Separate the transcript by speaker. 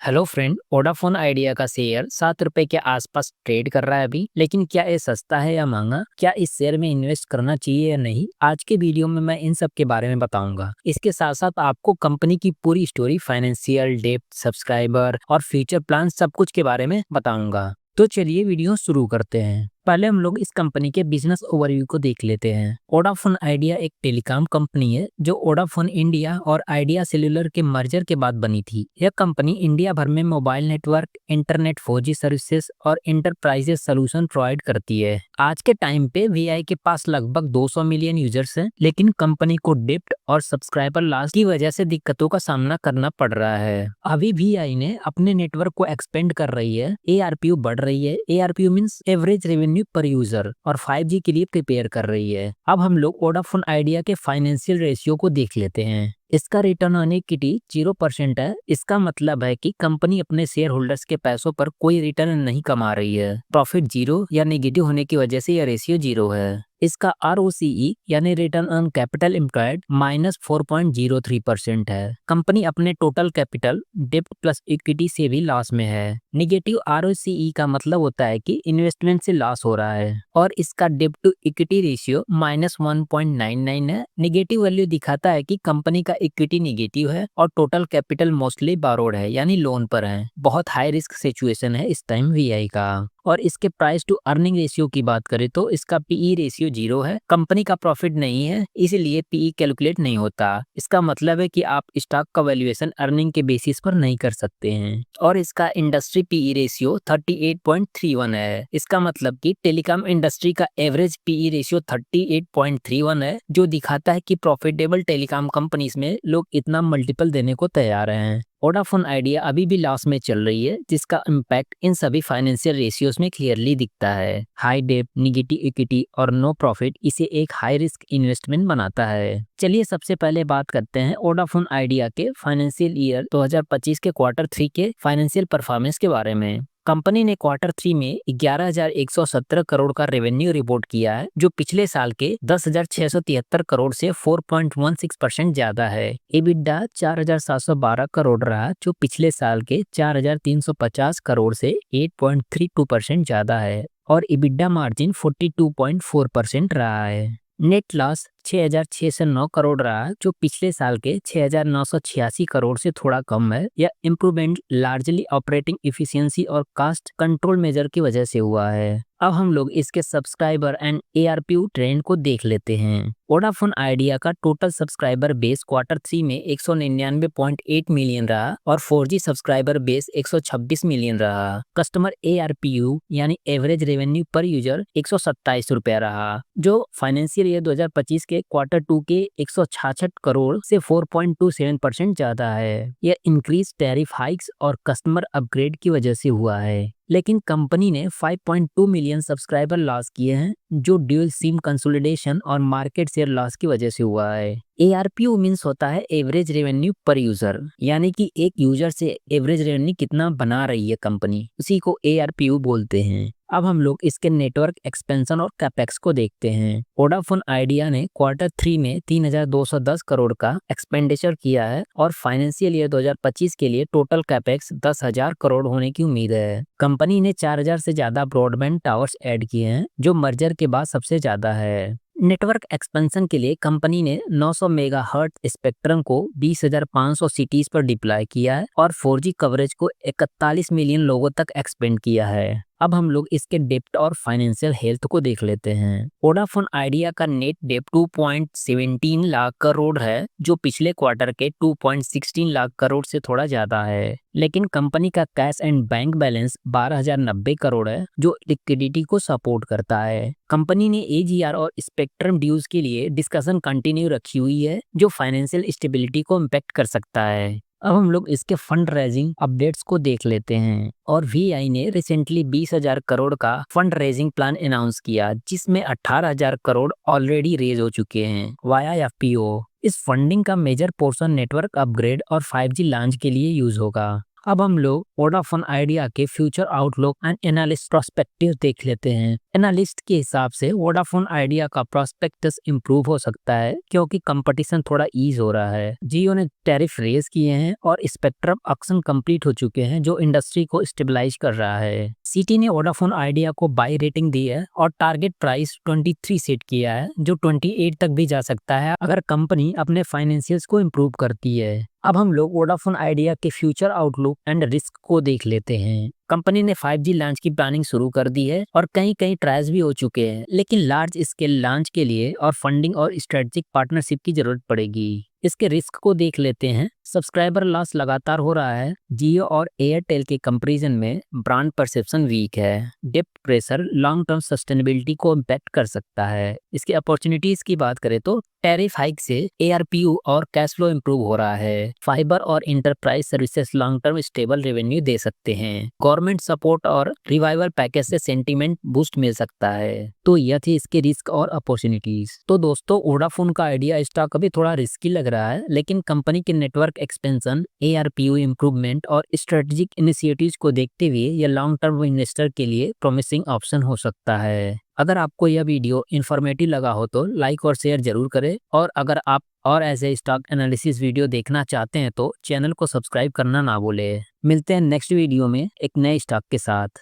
Speaker 1: Hello friend, Vodafone idea का share 7 रुपए के आसपास ट्रेड कर रहा है अभी। लेकिन क्या ये सस्ता है या महंगा? क्या इस शेयर में इन्वेस्ट करना चाहिए या नहीं? आज के वीडियो में मैं इन सब के बारे में बताऊंगा। इसके साथ साथ आपको कंपनी की पूरी स्टोरी, फाइनेंशियल, डेप्ट, सब्सक्राइबर और फ्यूचर प्लान सब कुछ के बारे में बताऊंगा। तो चलिए वीडियो शुरू करते हैं। पहले हम लोग इस कंपनी के बिजनेस ओवरव्यू को देख लेते हैं। वोडाफोन आइडिया एक टेलीकॉम कंपनी है जो वोडाफोन इंडिया और आइडिया सेल्युलर के मर्जर के बाद बनी थी। यह कंपनी इंडिया भर में mobile network, internet, 4G services और इंटरप्राइजेस सॉल्यूशन प्रोवाइड करती है। आज के टाइम पे वीआई के पास लगभग 200 मिलियन यूजर्स हैं, लेकिन कंपनी को डेप्ट और सब्सक्राइबर लॉस की वजह से दिक्कतों का सामना करना पड़ रहा है। अभी वीआई ने अपने नेटवर्क को एक्सपेंड कर रही है, एआरपीयू बढ़ रही है। एआरपीयू मींस एवरेज रेवेन्यू पर यूजर, और 5G के लिए प्रिपेयर कर रही है। अब हम लोग वोडाफोन आइडिया के फाइनेंशियल रेशियो को देख लेते हैं। इसका रिटर्न ऑन इक्विटी 0% है। इसका मतलब है कि कंपनी अपने शेयर होल्डर्स के पैसों पर कोई रिटर्न नहीं कमा रही है। प्रॉफिट जीरो या नेगेटिव होने की वजह से यह रेशियो जीरो है। इसका ROCE यानी रिटर्न ऑन कैपिटल एम्प्लॉयड -4.03% है। कंपनी अपने टोटल कैपिटल, डेब्ट प्लस इक्विटी से भी लॉस में है। निगेटिव ROCE का मतलब होता है कि इन्वेस्टमेंट से लॉस हो रहा है। और इसका डेब्ट टू इक्विटी रेशियो -1.99 है। निगेटिव वैल्यू दिखाता है कि कंपनी का इक्विटी निगेटिव है और टोटल कैपिटल मोस्टली बारोड है, यानी लोन पर है। बहुत हाई रिस्क सिचुएशन है इस टाइम वीआई का। और इसके प्राइस टू अर्निंग रेशियो की बात करें तो इसका पीई रेशियो 0 है। कंपनी का प्रॉफिट नहीं है, इसलिए पीई कैलकुलेट नहीं होता। इसका मतलब है कि आप स्टॉक का वैल्यूएशन अर्निंग के बेसिस पर नहीं कर सकते हैं। और इसका इंडस्ट्री पीई रेशियो 38.31 है। इसका मतलब कि टेलीकॉम इंडस्ट्री का एवरेज पीई रेशियो 38.31 है, जो दिखाता है कि प्रॉफिटेबल टेलीकॉम कंपनीज में लोग इतना मल्टीपल देने को तैयार हैं। वोडाफोन आइडिया अभी भी लॉस में चल रही है, जिसका इम्पैक्ट इन सभी फाइनेंशियल रेशियोज में क्लियरली दिखता है। हाई डेट, निगेटिव इक्विटी और नो प्रॉफिट इसे एक हाई रिस्क इन्वेस्टमेंट बनाता है। चलिए सबसे पहले बात करते हैं वोडाफोन आइडिया के फाइनेंशियल ईयर 2025 के Q3 के फाइनेंशियल परफॉर्मेंस के बारे में। कंपनी ने Q3 में 11,117 करोड़ का रेवेन्यू रिपोर्ट किया है, जो पिछले साल के 10,673 करोड़ से 4.16% ज्यादा है। EBITDA 4,712 करोड़ रहा, जो पिछले साल के 4,350 करोड़ से 8.32% ज्यादा है। और EBITDA मार्जिन 42.4% रहा है। नेट लॉस 6,609 करोड़ रहा, जो पिछले साल के 6,986 करोड़ से थोड़ा कम है। यह इम्प्रूवमेंट लार्जली ऑपरेटिंग इफिशियंसी और कास्ट कंट्रोल मेजर की वजह से हुआ है। अब हम लोग इसके सब्सक्राइबर एंड एआरपीयू ट्रेंड को देख लेते हैं। वोडाफोन आइडिया का टोटल सब्सक्राइबर बेस Q3 में 199.8 मिलियन रहा और 4G सब्सक्राइबर बेस 126 मिलियन रहा। कस्टमर एआरपीयू यानी एवरेज रेवेन्यू पर यूजर 127 रुपया रहा, जो फाइनेंशियल ईयर 2025 के Q2 के 166 करोड़ से 4.27% ज्यादा है। यह इंक्रीज टैरिफ हाइक्स और कस्टमर अपग्रेड की वजह से हुआ है। लेकिन कंपनी ने 5.2 मिलियन सब्सक्राइबर लॉस किए हैं, जो ड्यूल सिम कंसोलिडेशन और मार्केट शेयर लॉस की वजह से हुआ है। एआरपीयू मींस होता है एवरेज रेवेन्यू पर यूजर, यानी कि एक यूजर से एवरेज रेवेन्यू कितना बना रही है कंपनी, उसी को एआरपीयू बोलते हैं। अब हम लोग इसके नेटवर्क एक्सपेंशन और कैपेक्स को देखते हैं। वोडाफोन आइडिया ने Q3 में 3,210 करोड़ का एक्सपेंडिचर किया है और फाइनेंशियल ईयर 2025 के लिए टोटल कैपेक्स 10,000 करोड़ होने की उम्मीद है। कंपनी ने 4,000 से ज्यादा ब्रॉडबैंड टावर्स ऐड किए हैं, जो मर्जर के बाद सबसे ज्यादा है। नेटवर्क एक्सपेंशन के लिए कंपनी ने 900 मेगाहर्ट्ज स्पेक्ट्रम को 20,500 सिटीज पर डिप्लॉय किया है और 4G कवरेज को 41 मिलियन लोगों तक एक्सपेंड किया है। अब हम लोग इसके डेप्ट और फाइनेंशियल हेल्थ को देख लेते हैं। वोडाफोन आइडिया का नेट डेप्ट 2.17 लाख करोड़ है, जो पिछले क्वार्टर के 2.16 लाख करोड़ से थोड़ा ज्यादा है। लेकिन कंपनी का cash and bank balance 12,090 crore है, जो लिक्विडिटी को सपोर्ट करता है। कंपनी ने AGR और स्पेक्ट्रम ड्यूज के लिए डिस्कशन कंटिन्यू रखी हुई है, जो फाइनेंशियल स्टेबिलिटी को इम्पैक्ट कर सकता है। अब हम लोग इसके फंड रेजिंग अपडेट्स को देख लेते हैं। और वीआई ने रिसेंटली 20,000 करोड़ का फंड रेजिंग प्लान अनाउंस किया, जिसमें 18,000 करोड़ ऑलरेडी रेज हो चुके हैं वाया एफपीओ। इस फंडिंग का मेजर पोर्शन नेटवर्क अपग्रेड और 5G लॉन्च के लिए यूज होगा। अब हम लोग वोडाफोन आइडिया के future outlook and analyst prospective देख लेते हैं। एनालिस्ट के हिसाब से वोडाफोन आइडिया का प्रोस्पेक्टस इंप्रूव हो सकता है क्योंकि कंपटीशन थोड़ा ईज हो रहा है। जियो ने टैरिफ रेज किए हैं और स्पेक्ट्रम ऑक्शन कंप्लीट हो चुके हैं जो इंडस्ट्री को स्टेबलाइज कर रहा है। सिटी ने वोडाफोन आइडिया को बाय रेटिंग दी है और टारगेट प्राइस 23 सेट किया है जो 28 तक भी जा सकता है अगर कंपनी अपने फाइनेंशियल्स को इम्प्रूव करती है। अब हम लोग वोडाफोन आइडिया के फ्यूचर आउटलुक एंड रिस्क को देख लेते हैं। कंपनी ने 5G लॉन्च की प्लानिंग शुरू कर दी है और कई कई ट्रायल्स भी हो चुके हैं, लेकिन लार्ज स्केल लॉन्च के लिए और फंडिंग और स्ट्रेटेजिक पार्टनरशिप की जरूरत पड़ेगी। इसके रिस्क को देख लेते हैं। सब्सक्राइबर लॉस लगातार हो रहा है। जियो और एयरटेल के कंपैरिजन में ब्रांड परसेप्शन वीक है। डेप्ट प्रेशर लॉन्ग टर्म सस्टेनेबिलिटी को इम्पैक्ट कर सकता है। इसकी अपॉर्चुनिटीज की बात करें तो टैरिफ हाइक से ARPU और कैश फ्लो इंप्रूव हो रहा है। फाइबर और enterprise services long term stable revenue दे सकते हैं। गवर्नमेंट सपोर्ट और रिवाइवल पैकेज से सेंटीमेंट बूस्ट मिल सकता है। तो यह थी इसके रिस्क और अपॉर्चुनिटीज। तो दोस्तों, वोडाफोन का आइडिया स्टॉक अभी थोड़ा रिस्की लग रहा है, लेकिन कंपनी के नेटवर्क एक्सपेंशन, ARPU इंप्रूवमेंट और स्ट्रेटेजिक इनिशिएटिव्स को देखते हुए यह लॉन्ग टर्म इन्वेस्टर के लिए प्रॉमिसिंग ऑप्शन हो सकता है। अगर आपको यह वीडियो इन्फॉर्मेटिव लगा हो तो लाइक और शेयर जरूर करें, और अगर आप और ऐसे स्टॉक एनालिसिस वीडियो देखना चाहते हैं तो चैनल को सब्सक्राइब करना ना भूलें। मिलते हैं नेक्स्ट वीडियो में एक नए स्टॉक के साथ।